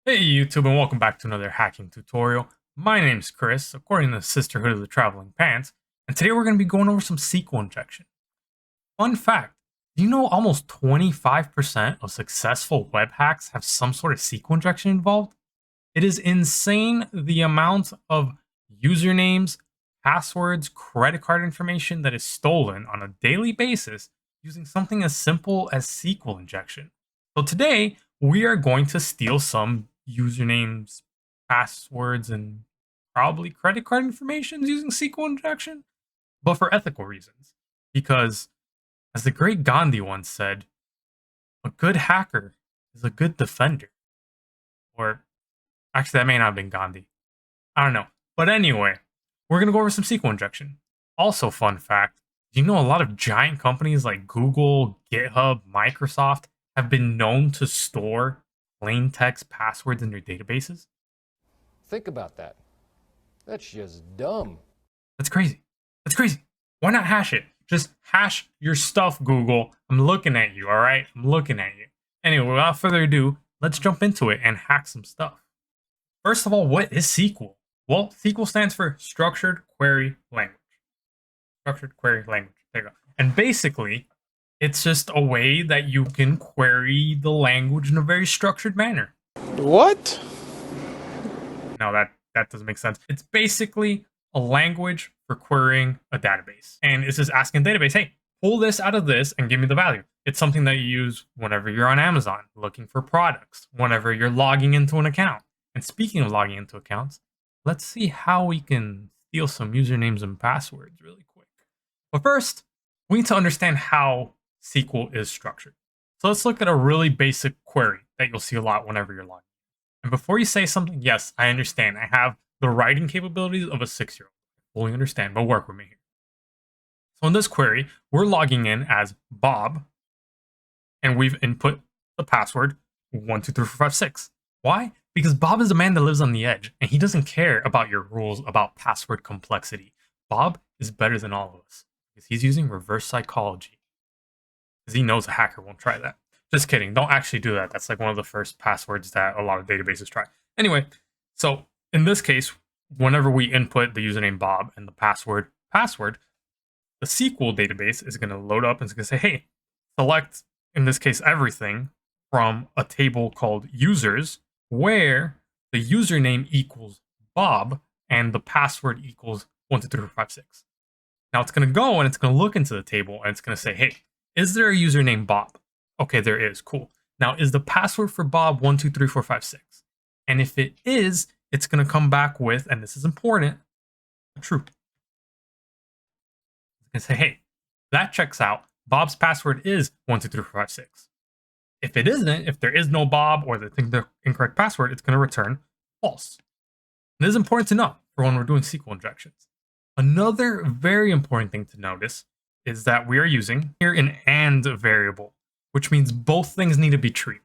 Hey YouTube, and welcome back to another hacking tutorial. My name's Chris, according to the Sisterhood of the Traveling Pants, and today we're going to be going over some SQL injection. Fun fact, do you know almost 25% of successful web hacks have some sort of SQL injection involved? It is insane the amount of usernames, passwords, credit card information that is stolen on a daily basis using something as simple as SQL injection. So today, we are going to steal some usernames, passwords, and probably credit card information using SQL injection, but for ethical reasons. Because, as the great Gandhi once said, a good hacker is a good defender. Or actually, that may not have been Gandhi. I don't know. But anyway, we're going to go over some SQL injection. Also, fun fact, do you know a lot of giant companies like Google, GitHub, Microsoft have been known to store plain text passwords in their databases? Think about that. That's just dumb. That's crazy. That's crazy. Why not hash it? Just hash your stuff, Google. I'm looking at you, all right? I'm looking at you. Anyway, without further ado, let's jump into it and hack some stuff. First of all, what is SQL? Well, SQL stands for Structured Query Language. Structured Query Language. There you go. And basically, it's just a way that you can query the language in a very structured manner. What? Now that doesn't make sense. It's basically a language for querying a database. And it's just asking the database, hey, pull this out of this and give me the value. It's something that you use whenever you're on Amazon looking for products, whenever you're logging into an account. And speaking of logging into accounts, let's see how we can steal some usernames and passwords really quick. But first, we need to understand how SQL is structured. So let's look at a really basic query that you'll see a lot whenever you're logging. And before you say something, yes, I understand. I have the writing capabilities of a 6-year-old. Fully understand, but work with me here. So in this query, we're logging in as Bob, and we've input the password 123456. Why? Because Bob is a man that lives on the edge, and he doesn't care about your rules about password complexity. Bob is better than all of us because he's using reverse psychology. Because he knows a hacker won't try that. Just kidding. Don't actually do that. That's like one of the first passwords that a lot of databases try. Anyway, so in this case, whenever we input the username Bob and the password, the SQL database is going to load up and it's going to say, hey, select, in this case, everything from a table called users, where the username equals Bob and the password equals 123456. Now it's going to go and it's going to look into the table and it's going to say, hey, is there a username Bob? Okay, there is. Cool. Now, is the password for Bob 123456? And if it is, it's going to come back with, and this is important, true. It's going to say, hey, that checks out. Bob's password is 123456. If it isn't, if there is no Bob or the incorrect password, it's going to return false. And this is important to know for when we're doing SQL injections. Another very important thing to notice is that we are using here an AND variable, which means both things need to be true.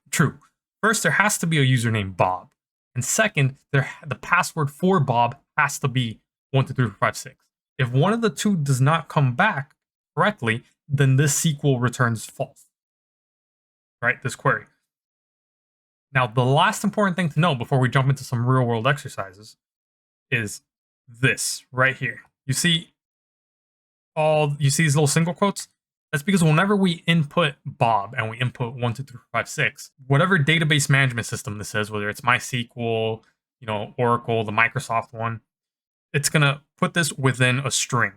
First, there has to be a username Bob. And second, the password for Bob has to be 123456. If one of the two does not come back correctly, then this SQL returns false. Right? This query. Now, the last important thing to know before we jump into some real world exercises is this right here. You see these little single quotes? That's because whenever we input Bob and we input 123456, whatever database management system this is, whether it's MySQL, Oracle, the Microsoft one, it's gonna put this within a string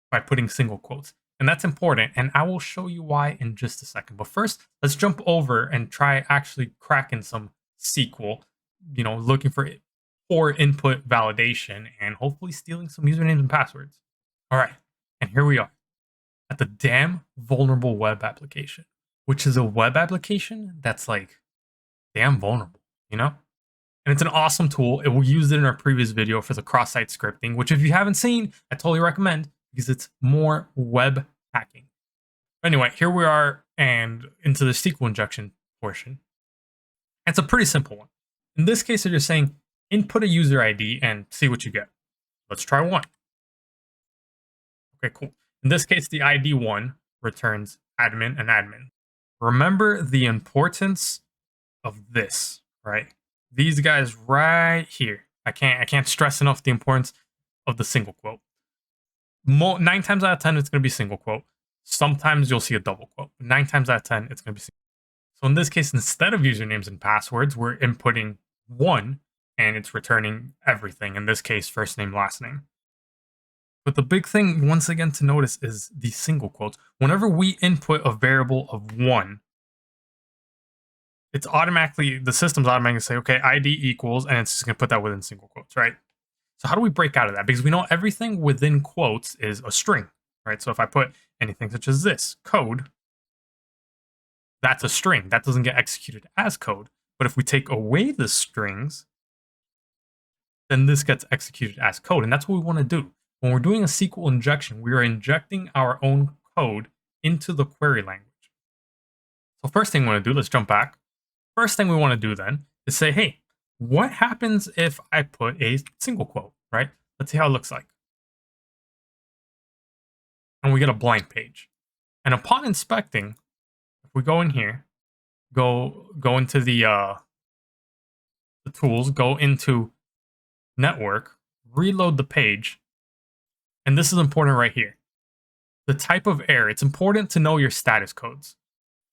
by putting single quotes. And that's important, and I will show you why in just a second. But first, let's jump over and try actually cracking some SQL, looking for input validation and hopefully stealing some usernames and passwords. All right, and here we are at the damn vulnerable web application, which is a web application that's like damn vulnerable, And it's an awesome tool. We used it in our previous video for the cross-site scripting, which if you haven't seen, I totally recommend because it's more web hacking. Anyway, here we are and into the SQL injection portion. It's a pretty simple one. In this case, they're just saying input a user ID and see what you get. Let's try one. Okay, cool. In this case, the ID 1 returns admin and admin. Remember the importance of this, right? These guys right here. I can't stress enough the importance of the single quote. 9 times out of 10, it's going to be single quote. Sometimes you'll see a double quote. 9 times out of 10, it's going to be single. So in this case, instead of usernames and passwords, we're inputting one and it's returning everything. In this case, first name, last name. But the big thing, once again, to notice is the single quotes. Whenever we input a variable of 1, it's automatically, the system's automatically say, okay, ID equals, and it's just going to put that within single quotes, right? So how do we break out of that? Because we know everything within quotes is a string, right? So if I put anything such as this, code, that's a string. That doesn't get executed as code. But if we take away the strings, then this gets executed as code. And that's what we want to do. When we're doing a SQL injection, we are injecting our own code into the query language. So first thing we want to do, let's jump back. First thing we want to do then is say, hey, what happens if I put a single quote, right? Let's see how it looks like. And we get a blank page. And upon inspecting, if we go in here, go into the tools, go into network, reload the page, and this is important right here. The type of error, it's important to know your status codes.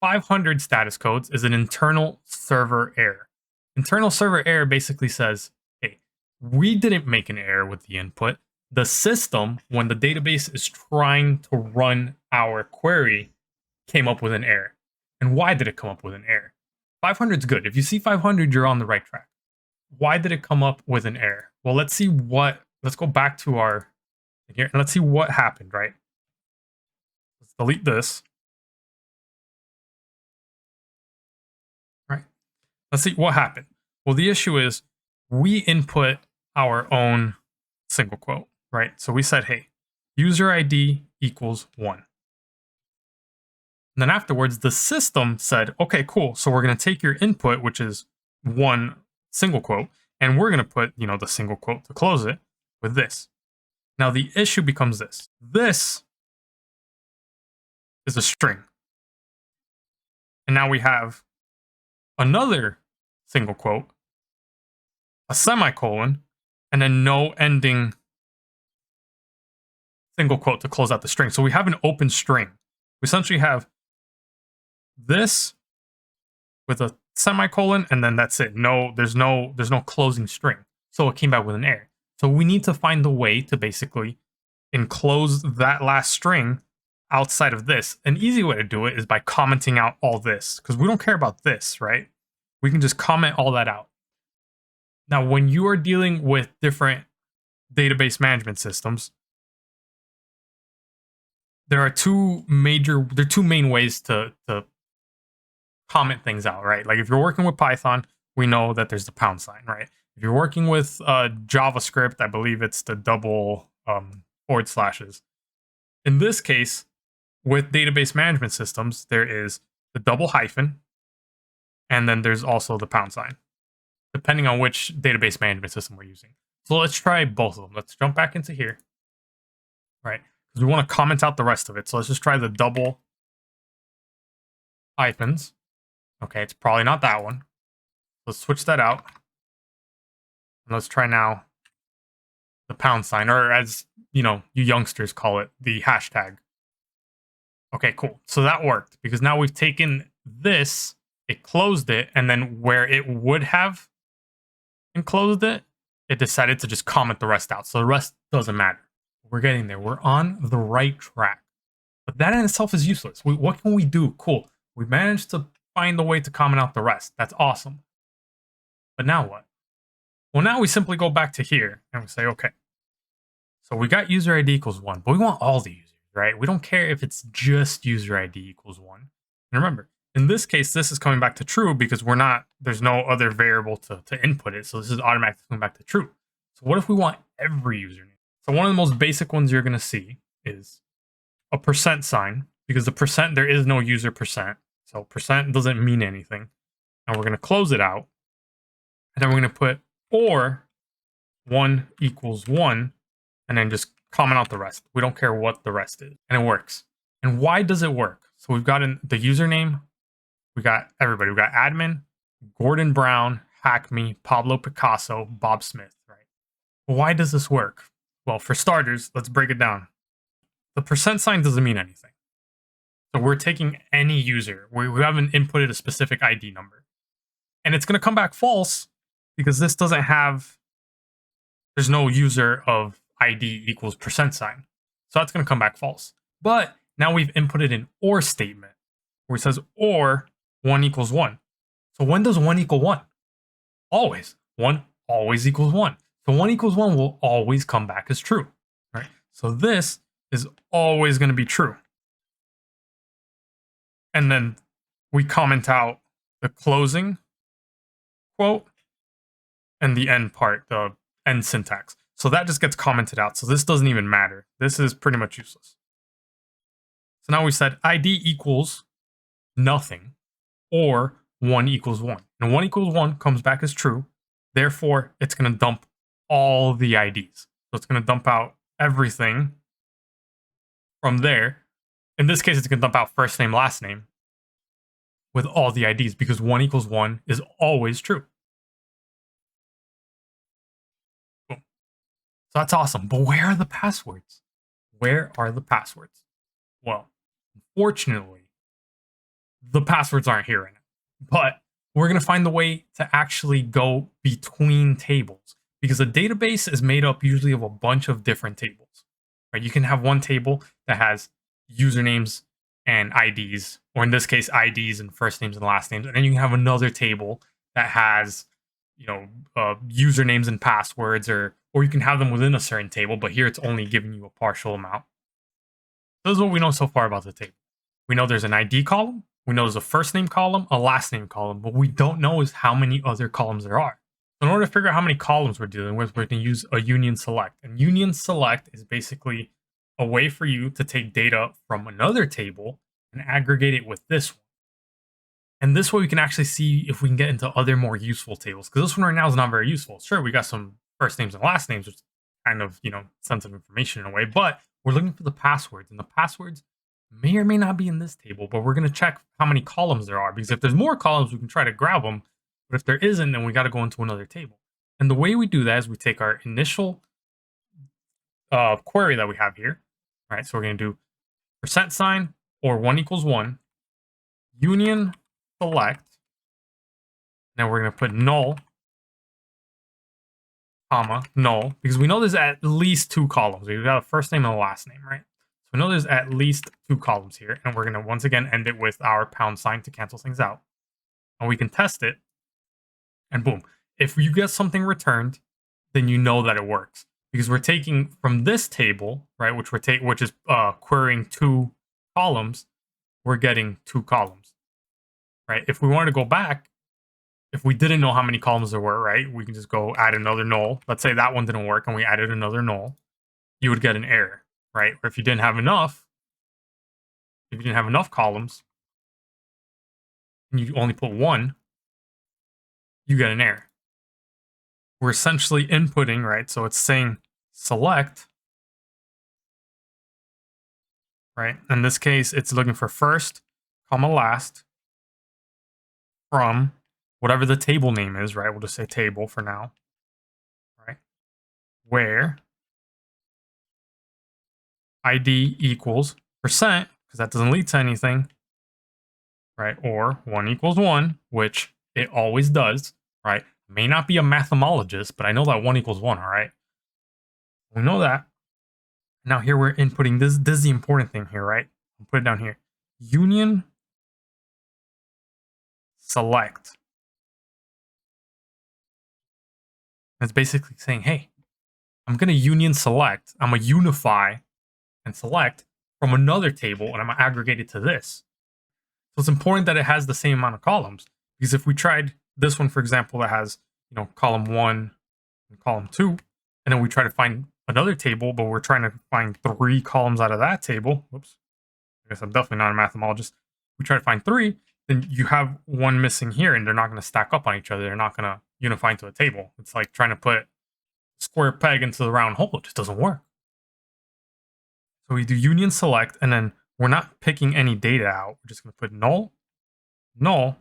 500 status codes is an internal server error. Internal server error basically says, hey, we didn't make an error with the input. The system, when the database is trying to run our query, came up with an error. And why did it come up with an error? 500 is good. If you see 500, you're on the right track. Why did it come up with an error? Well, let's go back to our, here, and let's see what happened, right? Let's delete this. Right. Let's see what happened. Well, the issue is we input our own single quote, right? So we said, hey, user ID equals 1. And then afterwards, the system said, okay, cool. So we're going to take your input, which is 1 single quote, and we're going to put, the single quote to close it with this. Now the issue becomes this. This is a string. And now we have another single quote, a semicolon, and then no ending single quote to close out the string. So we have an open string. We essentially have this with a semicolon, and then that's it. There's no closing string. So it came back with an error. So we need to find a way to basically enclose that last string outside of this. An easy way to do it is by commenting out all this, because we don't care about this, right? We can just comment all that out. Now, when you are dealing with different database management systems, there are two main ways to comment things out, right? Like if you're working with Python, we know that there's the pound sign, right? If you're working with JavaScript, I believe it's the double forward slashes. In this case, with database management systems, there is the double hyphen, and then there's also the pound sign, depending on which database management system we're using. So let's try both of them. Let's jump back into here, right? Because we want to comment out the rest of it. So let's just try the double hyphens. Okay, it's probably not that one. Let's switch that out. And let's try now the pound sign, or as you youngsters call it, the hashtag. Okay, cool. So that worked because now we've taken this, it closed it, and then where it would have enclosed it, it decided to just comment the rest out. So the rest doesn't matter. We're getting there. We're on the right track. But that in itself is useless. What can we do? Cool. We managed to find a way to comment out the rest. That's awesome. But now what? Well, now we simply go back to here and we say, okay, so we got user ID equals 1, but we want all the users, right? We don't care if it's just user ID equals 1. And remember, in this case, this is coming back to true because there's no other variable to input it. So this is automatically coming back to true. So what if we want every username? So one of the most basic ones you're going to see is a percent sign, because the percent, there is no user percent. So percent doesn't mean anything. And we're going to close it out. And then we're going to put or 1 equals 1, and then just comment out the rest. We don't care what the rest is. And it works. And why does it work? So we've got the username. We got everybody. We got admin, Gordon Brown, Hack Me, Pablo Picasso, Bob Smith, right? Why does this work? Well, for starters, let's break it down. The percent sign doesn't mean anything. So we're taking any user. We haven't inputted a specific ID number. And it's going to come back false because this doesn't have, there's no user of ID equals percent sign. So that's going to come back false. But now we've inputted an OR statement where it says OR 1 equals 1. So when does 1 equal 1? Always. 1 always equals 1. So 1 equals 1 will always come back as true. Right? So this is always going to be true. And then we comment out the closing quote and the end part, the end syntax. So that just gets commented out. So this doesn't even matter. This is pretty much useless. So now we said ID equals nothing or 1 equals 1. And 1 equals 1 comes back as true. Therefore, it's going to dump all the IDs. So it's going to dump out everything from there. In this case, it's going to dump out first name, last name with all the IDs because 1 equals 1 is always true. Boom. So that's awesome. But where are the passwords? Where are the passwords? Well, unfortunately, the passwords aren't here in it. But we're going to find the way to actually go between tables because a database is made up usually of a bunch of different tables. Right? You can have one table that has usernames and IDs, or in this case, IDs and first names and last names, and then you can have another table that has, usernames and passwords, or you can have them within a certain table, but here it's only giving you a partial amount. So this is what we know so far about the table. We know there's an ID column. We know there's a first name column, a last name column. What we don't know is how many other columns there are. In order to figure out how many columns we're dealing with, we're going to use a union select. And union select is basically a way for you to take data from another table and aggregate it with this one. And this way we can actually see if we can get into other more useful tables. Because this one right now is not very useful. Sure, we got some first names and last names, which is kind of, sensitive information in a way. But we're looking for the passwords. And the passwords may or may not be in this table, but we're going to check how many columns there are, because if there's more columns, we can try to grab them. But if there isn't, then we got to go into another table. And the way we do that is we take our initial query that we have here, right? So we're going to do percent sign or 1 equals 1, union select. Now we're going to put null, comma, null, because we know there's at least 2 columns. We've got a first name and a last name, right? We know there's at least 2 columns here, and we're going to once again end it with our pound sign to cancel things out. And we can test it, and boom. If you get something returned, then you know that it works. Because we're taking from this table, right, which is querying 2 columns, we're getting 2 columns, right? If we wanted to go back, if we didn't know how many columns there were, right, we can just go add another null. Let's say that one didn't work, and we added another null. You would get an error. Right? Or if you didn't have enough columns, and you only put 1, you get an error. We're essentially inputting, right? So it's saying select, right? In this case, it's looking for first, comma last, from whatever the table name is, right? We'll just say table for now, right? Where ID equals percent, because that doesn't lead to anything, right? Or 1 equals 1, which it always does, right? May not be a mathemologist, but I know that 1 equals 1, all right? We know that. Now here we're inputting, this is the important thing here, right? I'll put it down here. Union select. It's basically saying, hey, I'm going to union select. I'm going to unify and select from another table, and I'm going to aggregate it to this. So it's important that it has the same amount of columns, because if we tried this one, for example, that has, column 1 and column 2, and then we try to find another table, but we're trying to find 3 columns out of that table. Whoops. I guess I'm definitely not a mathemologist. We try to find 3, then you have 1 missing here, and they're not going to stack up on each other. They're not going to unify into a table. It's like trying to put a square peg into the round hole. It just doesn't work. So we do union select, and then we're not picking any data out. We're just going to put null, null,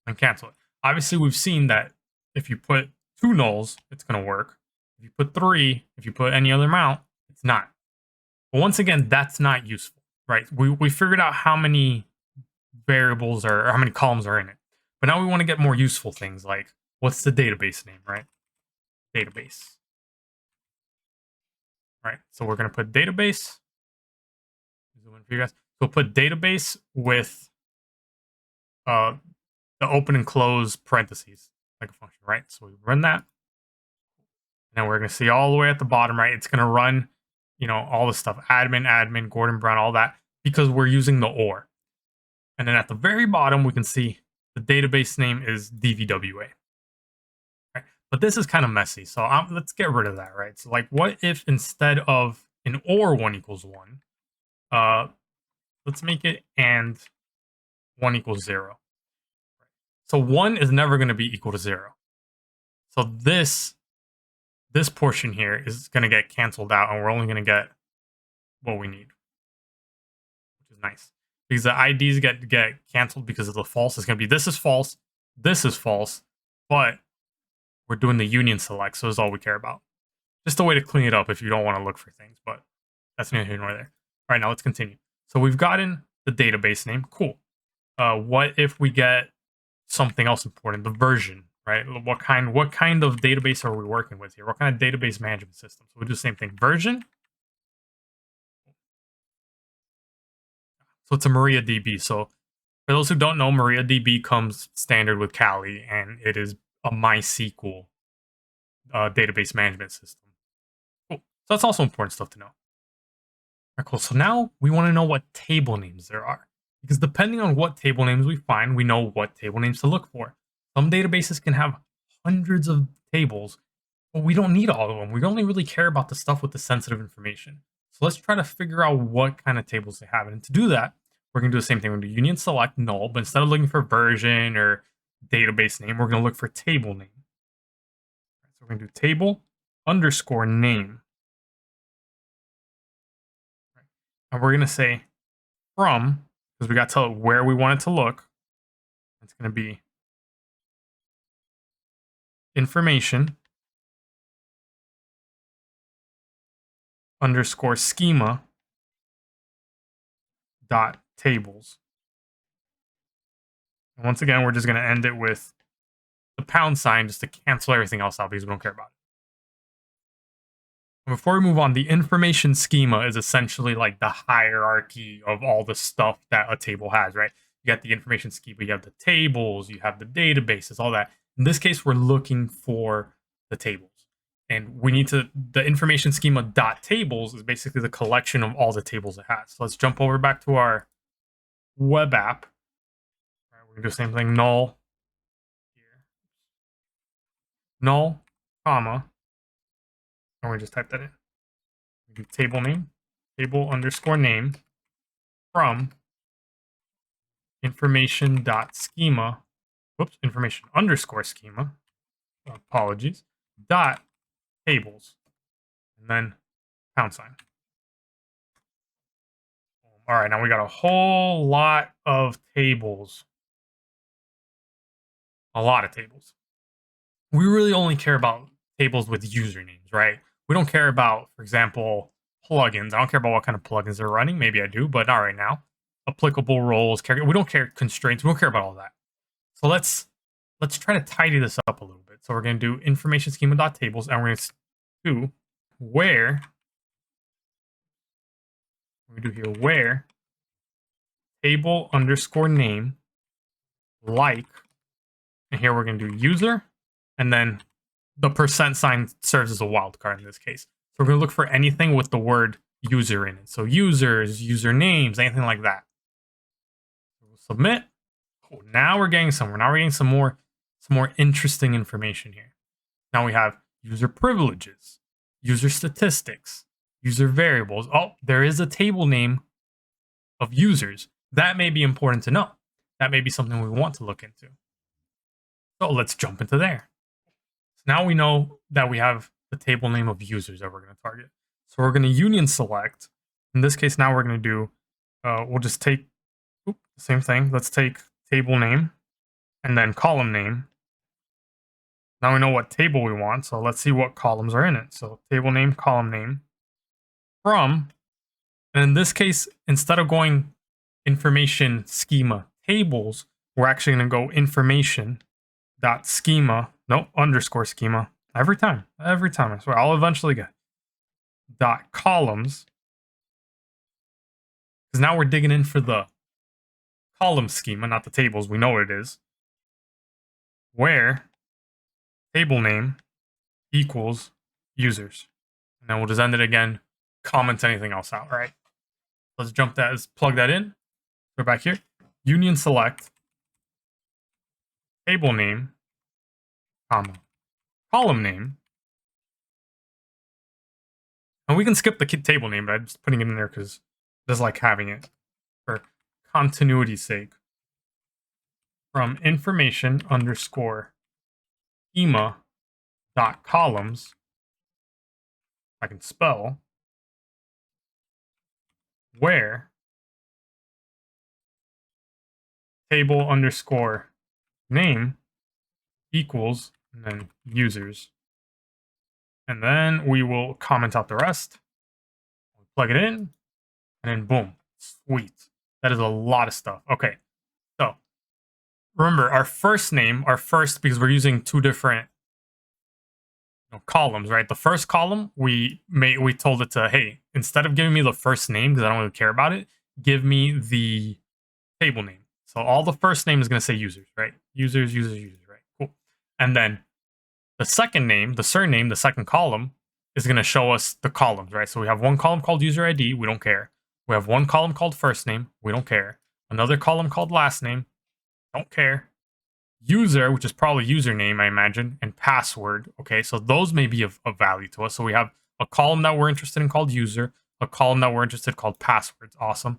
and cancel it. Obviously, we've seen that if you put 2 nulls, it's going to work. If you put 3, if you put any other amount, it's not. But once again, that's not useful, right? We figured out how many variables or how many columns are in it. But now we want to get more useful things like what's the database name, right? Database. Right. So we're going to put database. Zoom in for you guys. So we'll put database with the open and close parentheses, like a function, right? So we run that. And we're going to see all the way at the bottom, right? It's going to run, all the stuff, admin, Gordon Brown, all that, because we're using the OR. And then at the very bottom, we can see the database name is DVWA. Right? But this is kind of messy. So let's get rid of that, right? So like, what if instead of an OR 1 equals 1, let's make it and 1 equals 0. So 1 is never going to be equal to 0. So this portion here is going to get canceled out, and we're only going to get what we need, which is nice. Because the IDs get canceled because of the false. It's going to be this is false, but we're doing the union select, so that's all we care about. Just a way to clean it up if you don't want to look for things, but that's neither here nor there. All right, now let's continue. So we've gotten the database name. Cool. What if we get something else important? The version, right? What kind of database are we working with here? What kind of database management system? So we do the same thing. Version. So it's a MariaDB. So for those who don't know, MariaDB comes standard with Kali, and it is a MySQL database management system. Cool. So that's also important stuff to know. All right, cool. So now we want to know what table names there are. Because depending on what table names we find, we know what table names to look for. Some databases can have hundreds of tables, but we don't need all of them. We only really care about the stuff with the sensitive information. So let's try to figure out what kind of tables they have. And to do that, we're going to do the same thing. We're going to union select null, but instead of looking for version or database name, we're going to look for table name. So we're going to do table underscore name. And we're going to say from, because we got to tell it where we want it to look. It's going to be information underscore schema dot tables. And once again, we're just going to end it with the pound sign just to cancel everything else out because we don't care about it. And before we move on, the information schema is essentially like the hierarchy of all the stuff that a table has, right? You got the information schema, you have the tables, you have the databases, all that. In this case, we're looking for the tables. And we need to, the information schema dot tables is basically the collection of all the tables it has. So let's jump over back to our web app. All right, we're gonna do the same thing, null here. Null, comma, and we just type that in. We do table name, table underscore name from information dot schema, information underscore schema, apologies, dot tables, and then pound sign. All right, now we got a whole lot of tables. A lot of tables. We really only care about tables with usernames, right? We don't care about, for example, plugins. I don't care about what kind of plugins they're running. Maybe I do, but not right now. Applicable roles, we don't care constraints. We don't care about all that. So let's try to tidy this up a little bit. So we're going to do information schema.tables, and we're going to do where table underscore name like, and here we're going to do user, and then the percent sign serves as a wildcard in this case. So we're going to look for anything with the word user in it. So users, usernames, anything like that. We'll submit. Cool. Now we're getting somewhere. Now we're getting some more interesting information here. Now we have user privileges, user statistics, user variables. Oh, there is a table name of users. That may be important to know. That may be something we want to look into. So let's jump into there. So now we know that we have the table name of users that we're going to target. So we're going to union select. In this case, now we're going to do, we'll just take the same thing. Let's take table name and then column name. Now we know what table we want, so let's see what columns are in it. So table name, column name, from, and in this case, instead of going information schema tables, we're actually going to go information dot schema, no, underscore schema, every time, I swear, I'll eventually get dot columns, because now we're digging in for the column schema, not the tables. We know what it is. Where table name equals users. And then we'll just end it again, comment anything else out, right? Let's jump that, let's plug that in. Go back here, union select, table name, comma, column name. And we can skip the table name, but I'm just putting it in there because I just like having it for continuity's sake. From information underscore schema dot columns, I can spell, where table underscore name equals, and then users. And then we will comment out the rest, plug it in, and then boom, sweet. That is a lot of stuff. Okay, so remember our first name, because we're using two different columns, right? The first column, we told it to, hey, instead of giving me the first name, because I don't really care about it, give me the table name. So all the first name is going to say users, right? Users, right? Cool. And then the second name, the surname, the second column is going to show us the columns, right? So we have one column called user ID, we don't care. We have one column called first name, we don't care. Another column called last name, don't care. User, which is probably username, I imagine, and password. Okay, so those may be of value to us. So we have a column that we're interested in called user, a column that we're interested in called passwords. Awesome.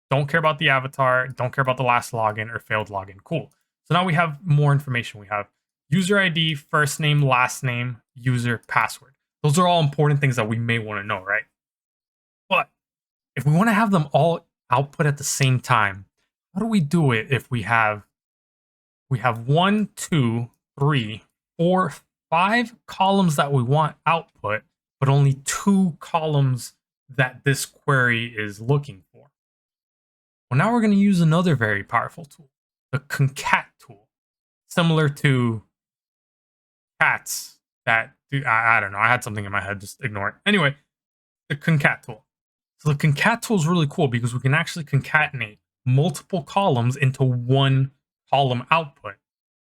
Don't care about the avatar, don't care about the last login or failed login. Cool. So now we have more information. We have user ID, first name, last name, user, password. Those are all important things that we may want to know, right? But if we want to have them all output at the same time, how do we do it if we have 1, 2, 3, 4, 5 columns that we want output, but only 2 columns that this query is looking for? Well, now we're going to use another very powerful tool, the concat tool, similar to cats that do, I don't know, I had something in my head, just ignore it. Anyway, the concat tool. So the concat tool is really cool because we can actually concatenate multiple columns into one column output.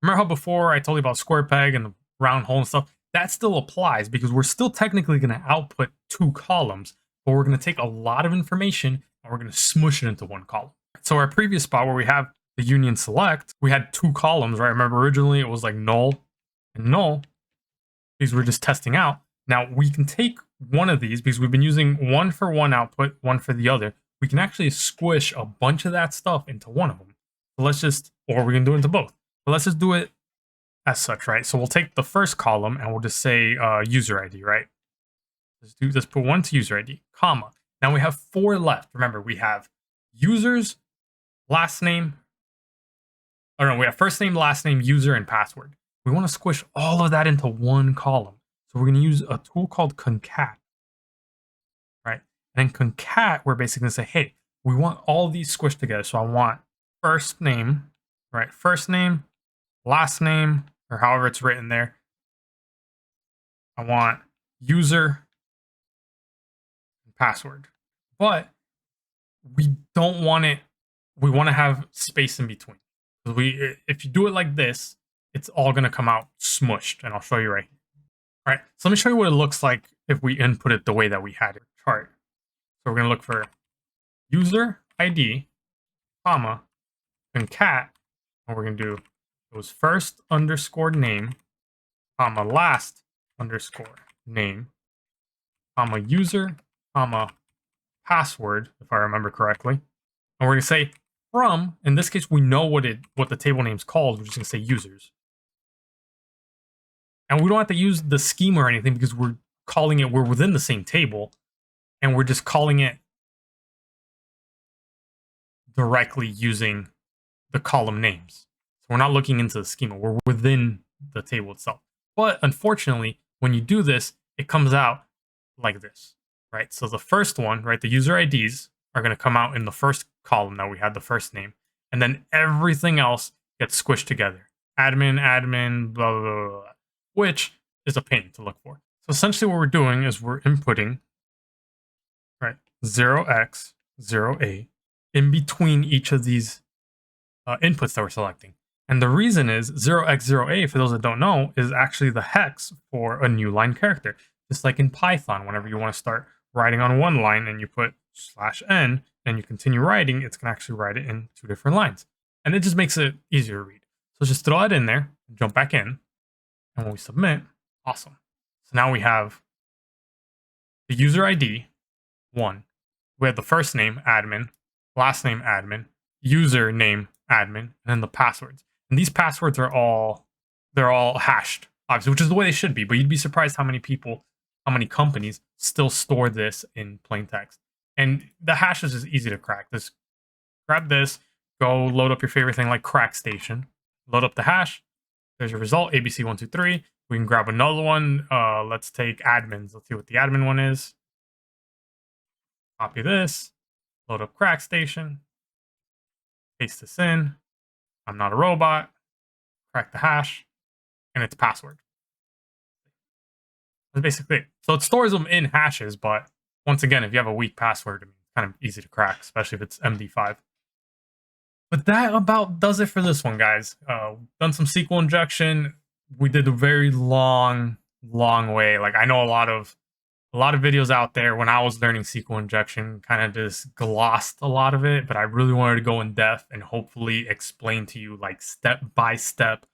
Remember how before I told you about square peg and the round hole and stuff? That still applies because we're still technically going to output 2 columns, but we're going to take a lot of information and we're going to smush it into one column. So our previous spot where we have the union select, we had 2 columns, right? Remember originally it was like null and null because we're just testing out. Now we can take one of these because we've been using one for one output, one for the other. We can actually squish a bunch of that stuff into one of them. So let's just, or we can do it into both. But let's just do it as such, right? So we'll take the first column and we'll just say user ID, right? Let's put 1 to user ID, comma. Now we have 4 left. Remember, we have users, last name, or no, we have first name, last name, user, and password. We want to squish all of that into one column. So we're going to use a tool called concat, right? And then concat, we're basically going to say, hey, we want all these squished together. So I want first name, right? First name, last name, or however it's written there. I want user and password. But we don't want it, we want to have space in between. If you do it like this, it's all going to come out smushed, and I'll show you right here. All right, so let me show you what it looks like if we input it the way that we had it chart. So we're going to look for user ID, comma, concat, and we're going to do was first underscore name, comma, last underscore name, comma, user, comma, password, if I remember correctly. And we're going to say from, in this case, we know what the table name's called. We're just going to say users. And we don't have to use the schema or anything because we're within the same table, and we're just calling it directly using the column names. So we're not looking into the schema. We're within the table itself. But unfortunately, when you do this, it comes out like this, right? So the first one, right, the user IDs are going to come out in the first column that we had, the first name, and then everything else gets squished together. Admin, admin, blah, blah, blah, blah, which is a pain to look for. So essentially what we're doing is we're inputting, right, 0x, 0a in between each of these inputs that we're selecting. And the reason is 0x0a, for those that don't know, is actually the hex for a new line character. Just like in Python, whenever you want to start writing on one line and you put /n and you continue writing, it's going to actually write it in 2 different lines. And it just makes it easier to read. So just throw it in there, jump back in, and when we submit, awesome. So now we have the user ID, 1. We have the first name, admin, last name, admin, user name, admin, and then the passwords. And these passwords are they're all hashed, obviously, which is the way they should be. But you'd be surprised how many companies still store this in plain text. And the hashes is easy to crack. Just grab this, go load up your favorite thing like Crack Station, load up the hash. There's your result, ABC123. We can grab another one. Let's take admins. Let's see what the admin one is. Copy this, load up Crack Station, paste this in. I'm not a robot. Crack the hash, and it's password. That's basically it. So it stores them in hashes, but once again, if you have a weak password, it's kind of easy to crack, especially if it's MD5. But that about does it for this one, guys. Done some SQL injection. We did a very long way. Like, I know a lot of videos out there when I was learning SQL injection kind of just glossed a lot of it, but I really wanted to go in depth and hopefully explain to you, like, step by step,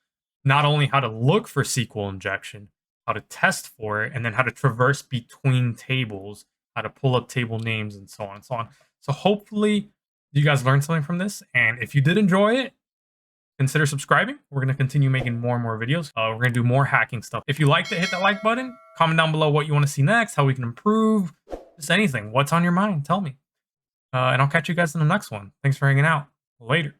not only how to look for SQL injection, how to test for it, and then how to traverse between tables, how to pull up table names, and so on and so on. So hopefully you guys learned something from this, and if you did enjoy it, consider subscribing. We're going to continue making more and more videos. We're going to do more hacking stuff. If you liked it, hit that like button. Comment down below what you want to see next, how we can improve, just anything. What's on your mind? Tell me. And I'll catch you guys in the next one. Thanks for hanging out. Later.